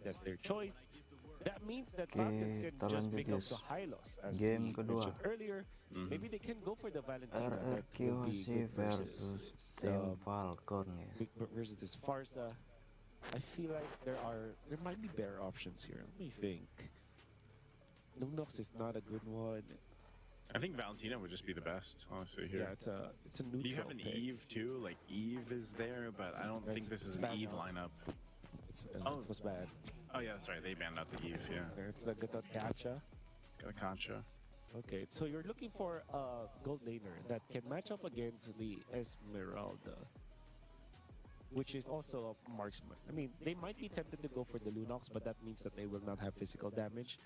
proceed as their choice. That means that Falcons can Kita just lanjut pick up guys. the Hylos, as Game we kedua. mentioned earlier. Maybe they can go for the Valentina. That RRQ will be Hoshi good versus versus tim Falcon ya. versus this Farsa. I feel like there might be better options here. Let me think. Lunox is not a good one. I think Valentina would just be the best, honestly. Here, Yeah, it's a neutral. Do you have an pick. Eve too? Like Eve is there, but I don't think this is an Eve lineup. It was bad. Oh yeah, that's right. They banned out the Eve. Yeah, It's the Gotf Gacha. got a Concha. Okay, so you're looking for a gold laner that can match up against the Esmeralda, which is also a marksman. I mean, they might be tempted to go for the Lunox, but that means that they will not have physical damage.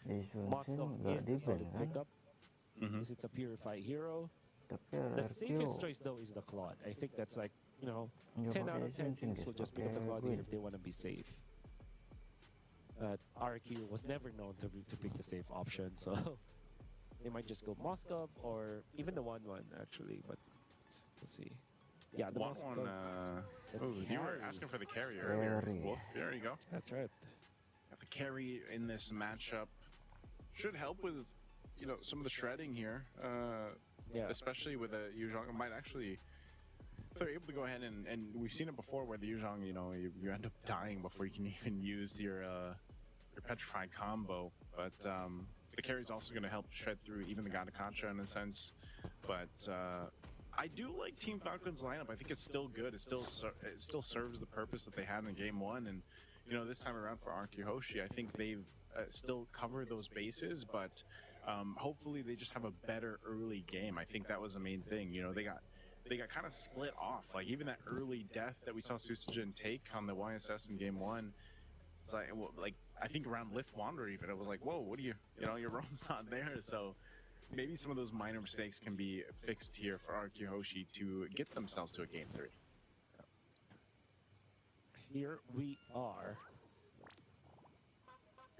Moskov is a solid pickup because it's a purified hero. The safest choice though is the Claude. I think that's like, 10 out of 10 teams will just pick up the Claude here if they want to be safe. RQ was never known to pick the safe option, so they might just go Moskov or even the 1-1 actually, but let's see. Yeah, the Moskov. You were asking for the carry earlier. Wolf, there you go. That's right. Got the carry in this matchup. Should help with, some of the shredding here. Yeah. Especially with a Yuzhong. Might actually, if they're able to go ahead and we've seen it before where the Yuzhong, you end up dying before you can even use your petrified combo. But the carry is also going to help shred through even the God of Concha in a sense. But I do like Team Falcons lineup. I think it's still good. It still serves the purpose that they had in Game 1. And this time around for RQ Hoshi, I think they've still covered those bases, but hopefully they just have a better early game. I think that was the main thing. They got kind of split off. Like even that early death that we saw Susujin take on the YSS in Game 1. It's like I think around Lith Wander even, it was like, whoa, what do your roam's not there. So maybe some of those minor mistakes can be fixed here for RQ Hoshi to get themselves to a Game 3. Here we are.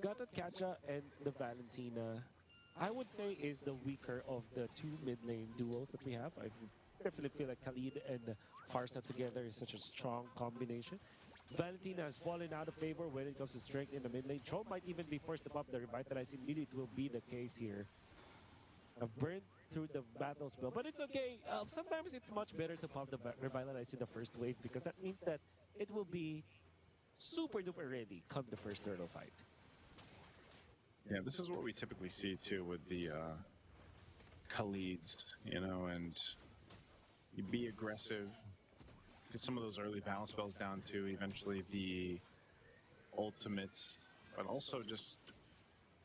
Gotf Gacha and the Valentina, I would say, is the weaker of the two mid lane duos that we have. I definitely feel like Khalid and Farsa together is such a strong combination. Valentina has fallen out of favor when it comes to strength in the mid lane. Troll might even be forced to pop the Revitalize. Indeed, it will be the case here. Burned through the battle spell, but it's okay. Sometimes it's much better to pop the Revitalize in the first wave because that means that it will be super duper ready come the first turtle fight. Yeah, this is what we typically see too with the Khalids, and you be aggressive, get some of those early balance spells down too, eventually the ultimates, but also just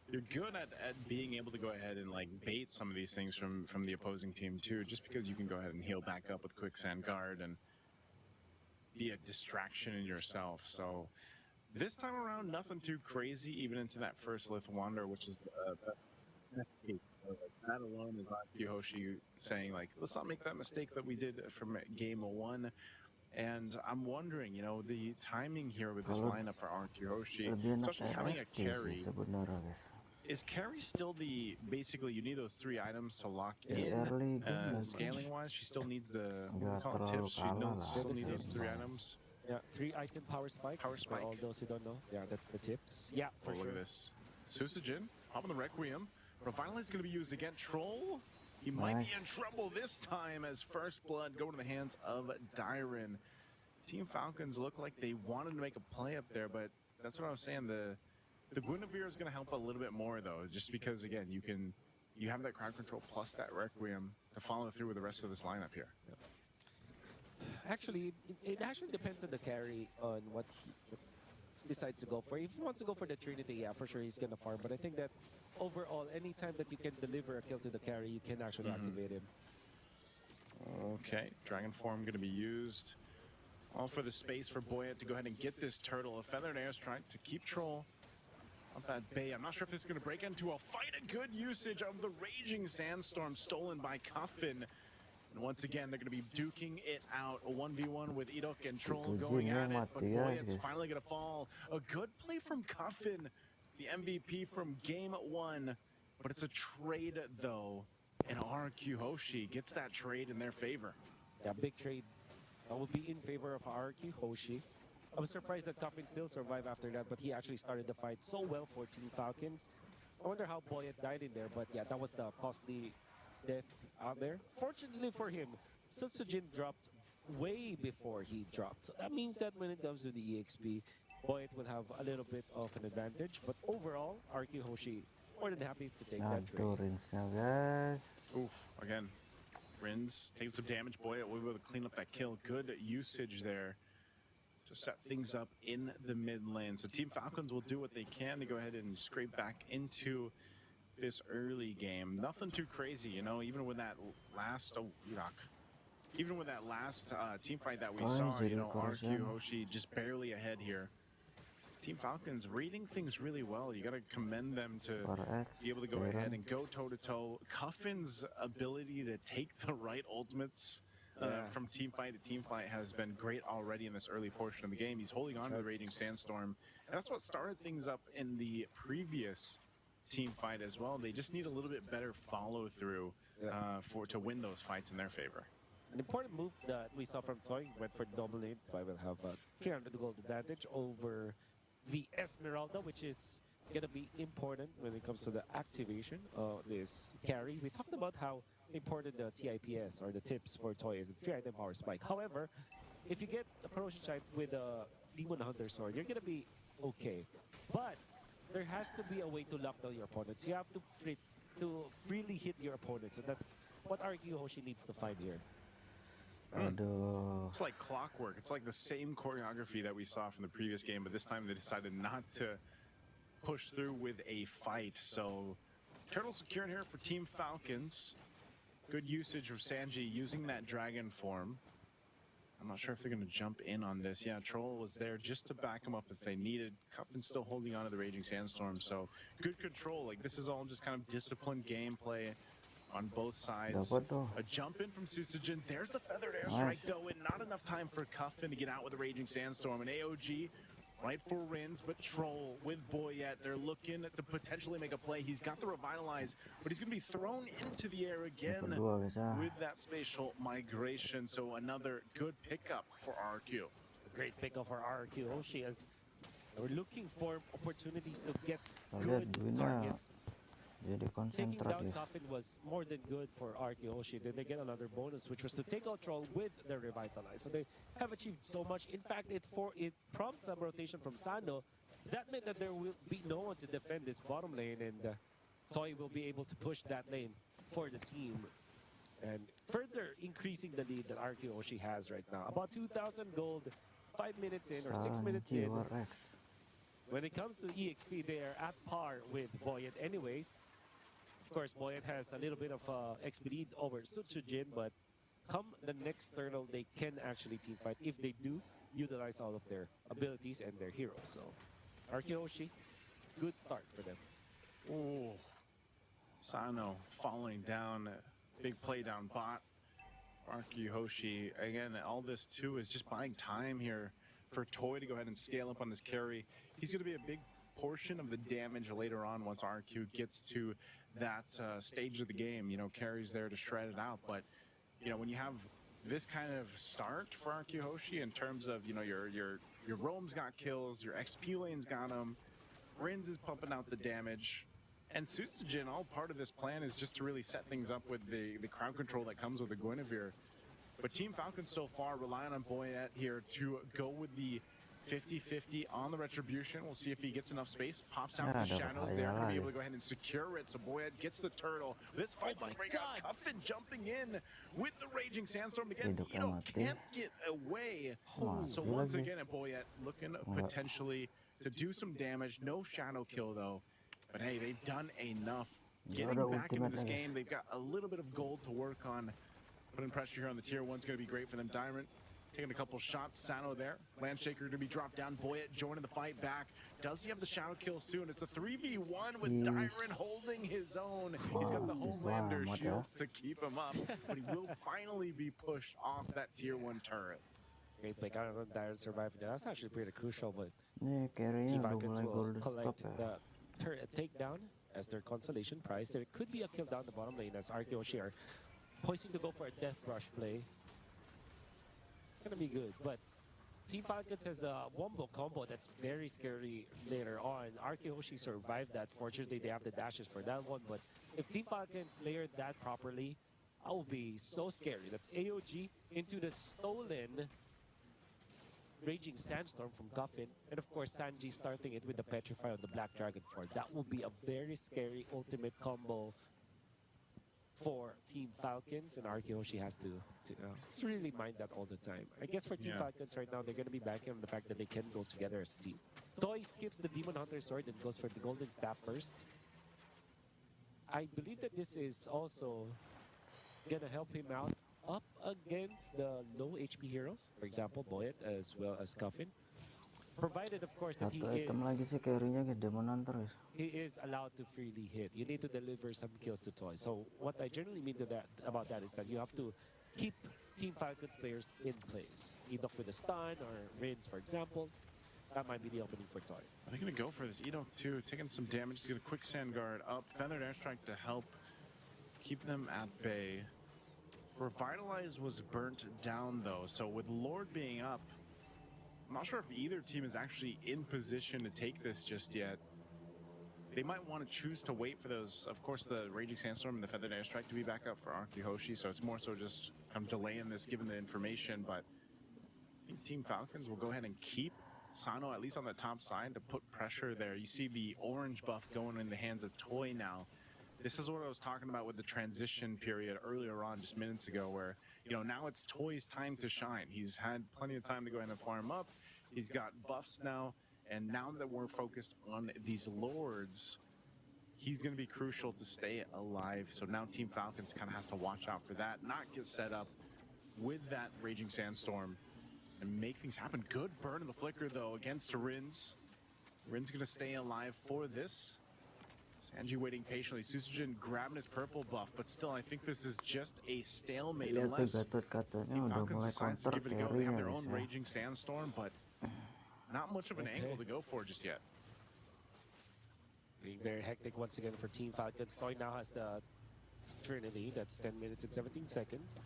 you're good at being able to go ahead and like bait some of these things from the opposing team too, just because you can go ahead and heal back up with Quicksand Guard and be a distraction in yourself. So this time around, nothing too crazy, even into that first Lith Wander, which is the best case. So, like, that alone is RQ Hoshi saying, like, let's not make that mistake that we did from Game 1. And I'm wondering, the timing here with this lineup for RQ Hoshi, especially having a carry. Is carry still basically you need those 3 items to lock in? Scaling wise, she still needs the, tips. She still needs those 3 items. Yeah, 3 item power spike. Power spike. For all those who don't know. Yeah, that's the tips. Yeah, for sure. Look at this. Susujin, hop on the Requiem. Revitalize is going to be used again. Troll, he might be in trouble this time as First Blood go to the hands of Dyron. Team Falcons look like they wanted to make a play up there, but that's what I was saying. The Guinevere is going to help a little bit more, though, just because, again, you have that crowd control plus that Requiem to follow through with the rest of this lineup here. Yep. Actually, it actually depends on the carry on what he decides to go for. If he wants to go for the Trinity, yeah, for sure he's gonna farm. But I think that overall, anytime that you can deliver a kill to the carry, you can actually activate him. Okay, Dragon Form going to be used. All for the space for Boyet to go ahead and get this turtle. A Feathered Airstrike to keep Troll up at bay. I'm not sure if this is going to break into a fight. A good usage of the Raging Sandstorm stolen by Coffin. And once again, they're going to be duking it out. A 1v1 with Edok and Troll going at it. But Boyet's finally going to fall. A good play from Coffin, the MVP from Game 1. But it's a trade, though. And RQ Hoshi gets that trade in their favor. Yeah, big trade. That would be in favor of RQ Hoshi. I was surprised that Coffin still survived after that, but he actually started the fight so well for Team Falcons. I wonder how Boyet died in there, but yeah, that was the costly death out there. Fortunately for him, Sutsujin dropped way before he dropped. So that means that when it comes to the EXP, Boyet will have a little bit of an advantage. But overall, RQ Hoshi more than happy to take that trade. Aduh, rinsnya guys. Oof, again, Rins taking some damage. Boyet will be able to clean up that kill. Good usage there to set things up in the mid lane. So Team Falcons will do what they can to go ahead and scrape back into this early game. Nothing too crazy, you know, even with that last, even with that last team fight that we saw, you know, RQ Hoshi just barely ahead here. Team Falcons reading things really well. You got to commend them to be able to go ahead and go toe-to-toe. Cuffin's ability to take the right ultimates from team fight to team fight has been great already in this early portion of the game. He's holding on to the Raging Sandstorm, and that's what started things up in the previous team fight as well. They just need a little bit better follow-through to win those fights in their favor. An important move that we saw from Toy went for double nade. Toy will have a 300 gold advantage over the Esmeralda, which is going to be important when it comes to the activation of this carry. We talked about how important the TIPS or the tips for Toy is, a 3-item power spike. However, if you get a Corrosion Chime with a Demon Hunter Sword, you're going to be okay. But there has to be a way to lock down your opponents. You have to freely hit your opponents, and that's what RQ Hoshi needs to find here. It's like clockwork. It's like the same choreography that we saw from the previous game, but this time they decided not to push through with a fight. So turtle secured here for Team Falcons. Good usage of Sanji using that dragon form. I'm not sure if they're going to jump in on this. Yeah, Troll was there just to back him up if they needed. Cuffin's still holding on to the Raging Sandstorm, so good control. Like, this is all just kind of disciplined gameplay on both sides. A jump in from Susujin. There's the feathered airstrike, though, and not enough time for Cuffin to get out with the Raging Sandstorm. And AOG, right for Rins, but Troll with Boyet. They're looking to potentially make a play. He's got the Revitalize, but he's going to be thrown into the air again with that spatial migration. So another good pickup for RQ. A great pickup for RQ Hoshi, as we're looking for opportunities to get good targets. Taking down Coffin was more than good for RQ Hoshi. Then they get another bonus, which was to take out Troll with the Revitalize. So they have achieved so much. In fact, it prompts some rotation from Sando. That meant that there will be no one to defend this bottom lane, and Toy will be able to push that lane for the team, and further increasing the lead that RQ Hoshi has right now. About 2,000 gold, 5 minutes in or 6 minutes in. When it comes to EXP, they are at par with Boyet anyways. Of course, Boyet has a little bit of XP lead over Sutsujin, but come the next turtle, they can actually teamfight if they do utilize all of their abilities and their heroes. So, RQ Hoshi, good start for them. Oh, Sano falling down, big play down bot. RQ Hoshi, again, all this too is just buying time here for Toy to go ahead and scale up on this carry. He's going to be a big portion of the damage later on once RQ gets to that stage of the game. You know, carries there to shred it out. But, you know, when you have this kind of start for RQ Hoshi in terms of, you know, your roams got kills, your XP lanes got them, Rins is pumping out the damage, and Susujin, all part of this plan is just to really set things up with the crowd control that comes with the Guinevere. But Team Falcons so far relying on Boyet here to go with the 50-50 on the Retribution. We'll see if he gets enough space. Pops out the shadows there. Going to be able to go ahead and secure it. So Boyet gets the turtle. This fight's going to break out. Cuffin jumping in with the Raging Sandstorm again. You know, can't get away. So once again, Boyet looking potentially to do some damage. No shadow kill though. But hey, they've done enough. Getting back into this game, they've got a little bit of gold to work on. Putting pressure here on the tier 1's going to be great for them. Diamond taking a couple shots. Sano there. Landshaker going to be dropped down. Boyet joining the fight back. Does he have the shadow kill soon? It's a 3v1 with Dyron holding his own. He's got the Homelander shields to keep him up, but he will finally be pushed off that tier 1 turret. Great pick. I don't know if Dyron survived that. That's actually pretty crucial, but Team Falcons will collect the turret takedown as their consolation prize. There could be a kill down the bottom lane as RQ Hoshi are poising to go for a death brush play. It's gonna be good, but Team Falcons has a wombo combo that's very scary later on. Hoshi survived that. Fortunately, they have the dashes for that one. But if Team Falcons layered that properly, that would be so scary. That's AOG into the stolen Raging Sandstorm from Gotf. And of course, Sanji starting it with the Petrify on the Black Dragon 4. That will be a very scary ultimate combo for Team Falcons, and Hoshi has to really mind that all the time. I guess for Team Falcons right now, they're going to be banking on the fact that they can go together as a team. Toy skips the Demon Hunter Sword and goes for the Golden Staff first. I believe that this is also going to help him out up against the low HP heroes, for example, Boyet as well as Coffin. Provided, of course, that he is allowed to freely hit. You need to deliver some kills to Toy. So what I generally mean about that is that you have to keep Team Falcons players in place. Edok with a stun or Rins, for example. That might be the opening for Toy. Are they going to go for this? Edok too, taking some damage. He's going to quick sand guard up. Feathered Airstrike to help keep them at bay. Revitalize was burnt down though, so with Lord being up, I'm not sure if either team is actually in position to take this just yet. They might want to choose to wait for those, of course, the Raging Sandstorm and the Feathered Airstrike to be back up for Hoshi, so it's more so just kind of delaying this given the information, but I think Team Falcons will go ahead and keep Sano at least on the top side to put pressure there. You see the orange buff going in the hands of Toy now. This is what I was talking about with the transition period earlier on, just minutes ago, where, you know, now it's Toy's time to shine. He's had plenty of time to go ahead and farm up. He's got buffs now, and now that we're focused on these Lords, he's going to be crucial to stay alive. So now Team Falcons kind of has to watch out for that, not get set up with that Raging Sandstorm and make things happen. Good burn of the Flicker, though, against Rins. Rins going to stay alive for this. Sanji waiting patiently. Susujin grabbing his purple buff, but still, I think this is just a stalemate unless Team Falcons decides to give it a go. They have their own Raging Sandstorm, but not much of an angle to go for just yet. Being very hectic once again for Team Falcons. Toy now has the Trinity. That's 10 minutes and 17 seconds.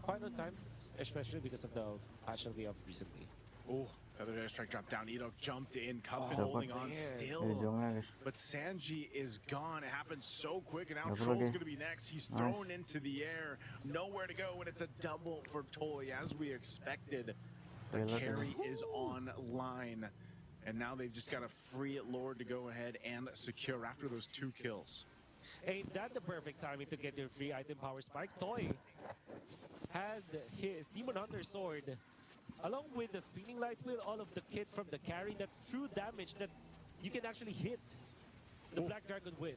Quite on time, especially because of the patch that we have recently. Oh, Feathered Airstrike dropped down. Edok jumped in. Coffin holding on still. But Sanji is gone. It happened so quick, and now Troll's going to be next. He's thrown into the air. Nowhere to go, and it's a double for Toy, as we expected. The carry is online. And now they've just got to free it Lord to go ahead and secure after those 2 kills. Ain't that the perfect timing to get your free item power spike? Toy had his Demon Hunter Sword along with the Spinning Light Wheel, all of the kit from the carry. That's true damage that you can actually hit the Black Dragon with.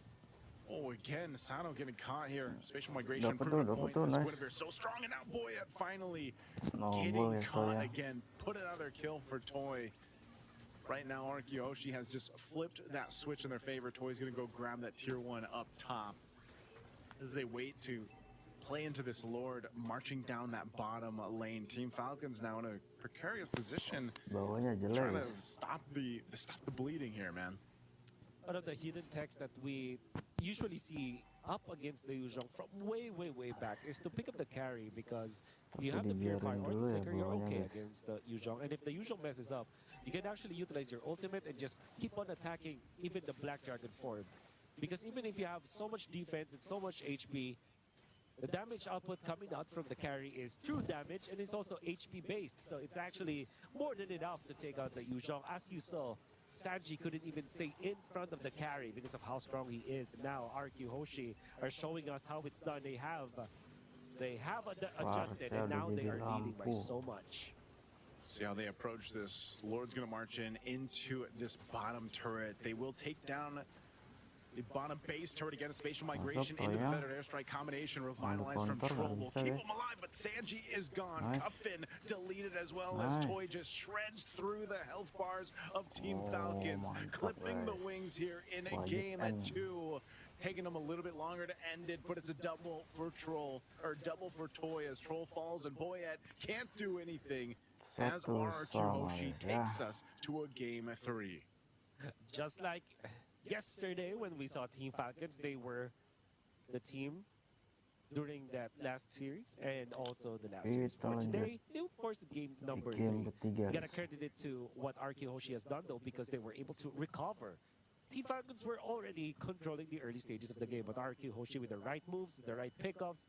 Oh, again, Sano getting caught here. Spatial migration, proving point. This Guinevere so strong, and now Boyet finally getting caught again. Put another kill for Toy. Right now, Hoshi has just flipped that switch in their favor. Toy's going to go grab that tier 1 up top as they wait to play into this Lord marching down that bottom lane. Team Falcons now in a precarious position, trying to stop the bleeding here, man. One of the hidden techs that we usually see up against the Yuzhong from way back is to pick up the carry, because you have the Purify or the Flicker, you're okay against the Yuzhong. And if the Yuzhong messes up, you can actually utilize your ultimate and just keep on attacking even the Black Dragon form. Because even if you have so much defense and so much HP, the damage output coming out from the carry is true damage, and it's also HP based. So it's actually more than enough to take out the Yuzhong. As you saw, Sanji couldn't even stay in front of the carry because of how strong he is. Now Hoshi are showing us how it's done. They have adjusted, and now they are leading by so much. See how they approach this. Lord's going to march into this bottom turret. They will take down the bottom base turret again. A spatial migration into the Feathered Airstrike combination. Revitalized from Troll will keep him alive, but Sanji is gone. Cuffin deleted as well as Toy just shreds through the health bars of Team Falcons, clipping the wings here in a game at 2. Taking them a little bit longer to end it, but it's a double for Troll, or double for Toy as Troll falls and Boyet can't do anything as Hoshi takes us to a game 3. Just like yesterday when we saw Team Falcons, they were the team during that last series and also the last Spirit series. For lanjut today, they will force game di number game 3. ketiga You gotta guys. credit it to what RQ Hoshi has done though, because they were able to recover. Team Falcons were already controlling the early stages of the game, but RQ Hoshi with the right moves, the right pickoffs,